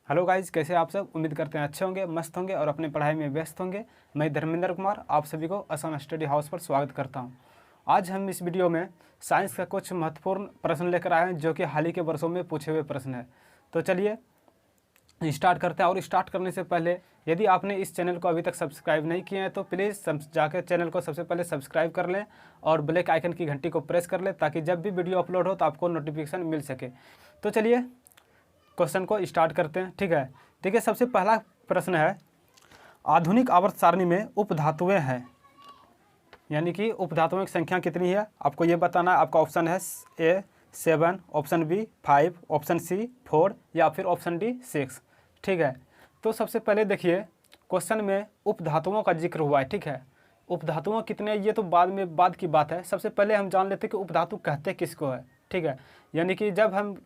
Hello guys, कैसे आप सब। उम्मीद करते हैं अच्छे होंगे, मस्त होंगे और अपनी पढ़ाई में व्यस्त होंगे। मैं धर्मेंद्र कुमार आप सभी को असम स्टडी हाउस पर स्वागत करता हूं। आज हम इस वीडियो में साइंस का कुछ महत्वपूर्ण प्रश्न लेकर आए हैं जो कि हाल ही के वर्षों में पूछे हुए प्रश्न हैं। तो चलिए स्टार्ट करते हैं। और स्टार्ट करने से पहले यदि आपने इस चैनल को अभी तक सब्सक्राइब नहीं किया है तो प्लीज़ जाकर चैनल को सबसे पहले सब्सक्राइब कर लें और ब्लैक आइकन की घंटी को प्रेस कर लें ताकि जब भी वीडियो अपलोड हो तो आपको नोटिफिकेशन मिल सके। तो चलिए क्वेश्चन को स्टार्ट करते हैं। ठीक है, देखिए सबसे पहला प्रश्न है, आधुनिक आवर्त सारणी में उपधातुएं हैं, यानी कि उपधातुओं की संख्या कितनी है आपको ये बताना है। आपका ऑप्शन है ए 7, ऑप्शन बी 5, ऑप्शन सी 4 या फिर ऑप्शन डी 6। ठीक है, तो सबसे पहले देखिए क्वेश्चन में उपधातुओं का जिक्र हुआ है। ठीक है, उपधातुओं कितने ये तो बाद की बात है। सबसे पहले हम जान लेते हैं कि उपधातु कहते किसको है। ठीक है, यानी कि जब हम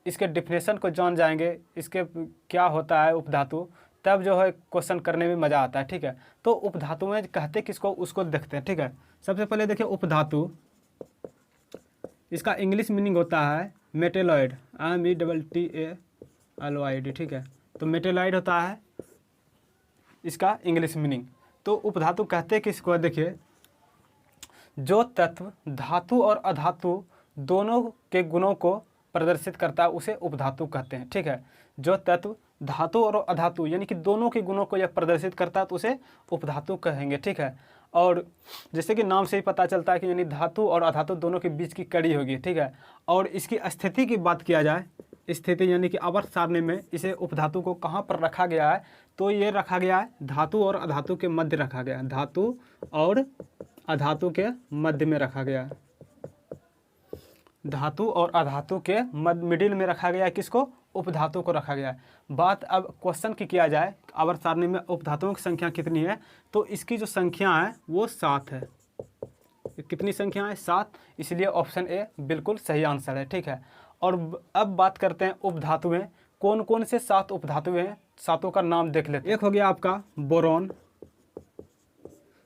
इसके डिफिनेशन को जान जाएंगे, इसके क्या होता है उपधातु, तब जो है क्वेश्चन करने में मज़ा आता है। ठीक है, तो उपधातुएं कहते किसको उसको देखते हैं। ठीक है, सबसे पहले देखिए उपधातु, इसका इंग्लिश मीनिंग होता है मेटेलॉइड, METTALOID। ठीक है, तो मेटेलॉइड होता है इसका इंग्लिश मीनिंग। तो उपधातु कहते किसको है, देखिए जो तत्व धातु और अधातु दोनों के गुणों को प्रदर्शित करता है उसे उपधातु कहते हैं। ठीक है, जो तत्व धातु और अधातु यानी कि दोनों के गुणों को यह प्रदर्शित करता है तो उसे उपधातु कहेंगे। ठीक है, और जैसे कि नाम से ही पता चलता है कि यानी धातु और अधातु दोनों के बीच की कड़ी होगी। ठीक है, और इसकी स्थिति की बात किया जाए, स्थिति यानी कि आवर्त सारणी में इसे उपधातु को कहाँ पर रखा गया है, तो ये रखा गया है धातु और अधातु के मध्य रखा गया है। धातु और अधातु के मध्य में रखा गया है। धातु और अधातु के मिडिल में रखा गया है। किसको? उपधातु को रखा गया है। बात अब क्वेश्चन की किया जाए आवर्त सारणी में उपधातुओं की संख्या कितनी है, तो इसकी जो संख्या है वो 7 है। कितनी संख्या है? 7, इसलिए ऑप्शन ए बिल्कुल सही आंसर है। ठीक है, और अब बात करते हैं उपधातुएं, कौन कौन से 7 उपधातुएं हैं, सातों का नाम देख लेते हैं। एक हो गया आपका बोरॉन,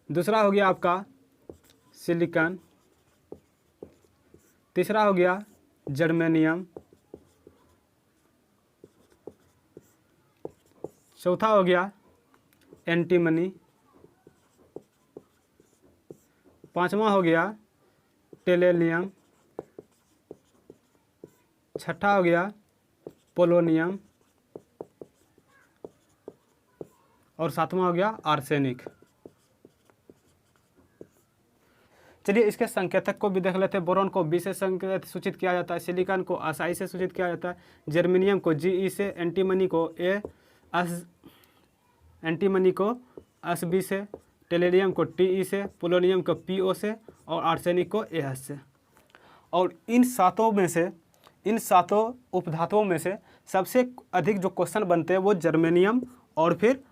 दूसरा हो गया आपका सिलिकॉन, तीसरा हो गया जर्मेनियम, चौथा हो गया एंटीमनी, पांचवा हो गया टेलेनियम, छठा हो गया पोलोनियम और सातवां हो गया आर्सेनिक। चलिए इसके संकेतक को भी देख लेते हैं। बोरॉन को बी से संकेत सूचित किया जाता है, सिलिकॉन को SI से सूचित किया जाता है, जर्मेनियम को GE से, एंटीमनी को SB से, टेलेनियम को TE से, पोलोनियम को PO से और आर्सेनिक को AS से। और इन सातों उपधातुओं में से सबसे अधिक जो क्वेश्चन बनते हैं वो जर्मेनियम और फिर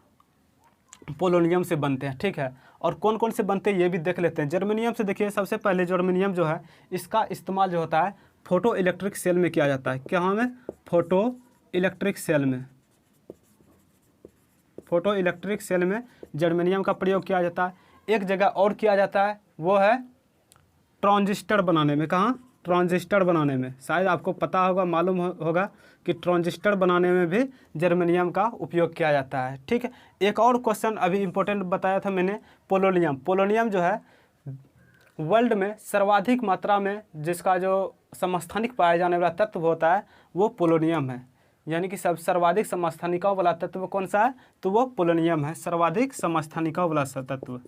पोलोनियम से बनते हैं। ठीक है, और कौन कौन से बनते हैं ये भी देख लेते हैं। जर्मेनियम से देखिए, सबसे पहले जर्मेनियम जो है इसका इस्तेमाल जो होता है फोटो इलेक्ट्रिक सेल में किया जाता है। क्या में? फोटो इलेक्ट्रिक सेल में। फोटो इलेक्ट्रिक सेल में जर्मेनियम का प्रयोग किया जाता है। एक जगह और किया जाता है, वो है ट्रांजिस्टर बनाने में। कहाँ? ट्रांजिस्टर बनाने में। शायद आपको पता होगा, मालूम होगा कि ट्रांजिस्टर बनाने में भी जर्मेनियम का उपयोग किया जाता है। ठीक है, एक और क्वेश्चन अभी इम्पोर्टेंट बताया था मैंने, पोलोनियम। पोलोनियम जो है वर्ल्ड में सर्वाधिक मात्रा में जिसका जो समस्थानिक पाया जाने वाला तत्व होता है वो पोलोनियम है। यानी कि सर्वाधिक समस्थानिकों वाला तत्व कौन सा है, तो वो पोलोनियम है। सर्वाधिक समस्थानिकों वाला तत्व,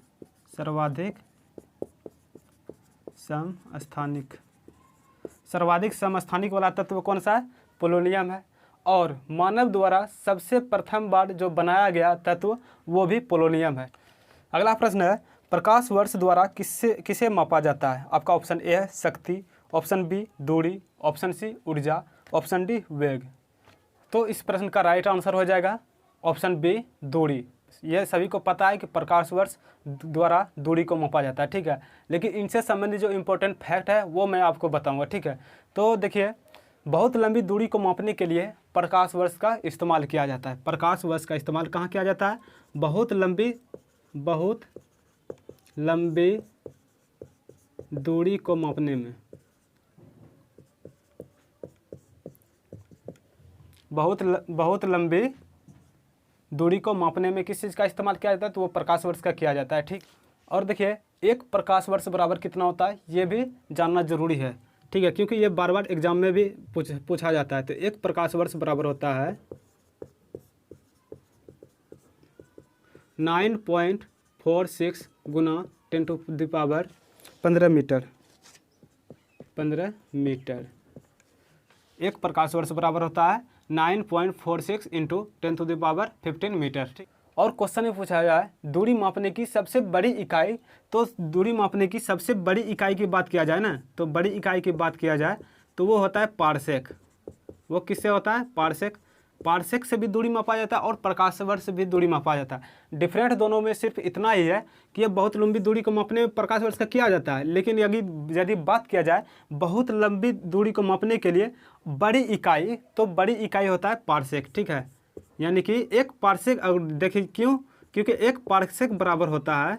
सर्वाधिक समस्थानिक वाला तत्व कौन सा है? पोलोनियम है। और मानव द्वारा सबसे प्रथम बार जो बनाया गया तत्व वो भी पोलोनियम है। अगला प्रश्न है, प्रकाश वर्ष द्वारा किसे मापा जाता है? आपका ऑप्शन ए है शक्ति, ऑप्शन बी दूरी, ऑप्शन सी ऊर्जा, ऑप्शन डी वेग। तो इस प्रश्न का राइट आंसर हो जाएगा ऑप्शन बी दूरी। यह सभी को पता है कि प्रकाश वर्ष द्वारा दूरी को मापा जाता है। ठीक है, लेकिन इनसे संबंधित जो इम्पोर्टेंट फैक्ट है वो मैं आपको बताऊंगा। ठीक है, तो देखिए बहुत लंबी दूरी को मापने के लिए प्रकाश वर्ष का इस्तेमाल किया जाता है। प्रकाश वर्ष का इस्तेमाल कहाँ किया जाता है? बहुत लंबी दूरी को मापने में। बहुत लंबी दूरी को मापने में किस चीज़ का इस्तेमाल किया जाता है, तो वो प्रकाश वर्ष का किया जाता है। ठीक, और देखिए 1 प्रकाश वर्ष बराबर कितना होता है, ये भी जानना जरूरी है। ठीक है, क्योंकि ये बार बार एग्जाम में भी पूछा जाता है। तो 1 प्रकाश वर्ष बराबर होता है 9.46 गुना 10⁻15 मीटर। 15 मीटर 1 प्रकाश वर्ष बराबर होता है 9.46 इंटू 10⁻15 मीटर। ठीक, और क्वेश्चन में पूछा गया है दूरी मापने की सबसे बड़ी इकाई। तो दूरी मापने की सबसे बड़ी इकाई की बात किया जाए ना, तो बड़ी इकाई की बात किया जाए तो वो होता है पारसेक। वो किससे होता है, पारसेक। पारसेक से भी दूरी मापा जाता है और प्रकाश वर्ष से भी दूरी मापा जाता है। डिफरेंट दोनों में सिर्फ इतना ही है कि ये बहुत लंबी दूरी को मापने में प्रकाश वर्ष का किया जाता है, लेकिन यदि बात किया जाए बहुत लंबी दूरी को मापने के लिए बड़ी इकाई, तो बड़ी इकाई होता है पारसेक। ठीक है, यानी कि 1 पारसेक, देखिए क्यों, क्योंकि 1 पारसेक बराबर होता है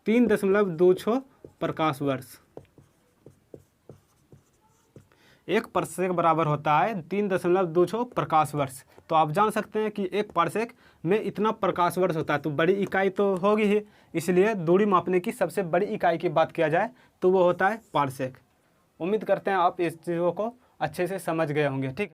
3.26 प्रकाश वर्ष। 1 पारसेक बराबर होता है 3.26 प्रकाश वर्ष। तो आप जान सकते हैं कि 1 पारसेक में इतना प्रकाश वर्ष होता है, तो बड़ी इकाई तो होगी ही। इसलिए दूरी मापने की सबसे बड़ी इकाई की बात किया जाए तो वो होता है पारसेक। उम्मीद करते हैं आप इस चीज़ों को अच्छे से समझ गए होंगे। ठीक।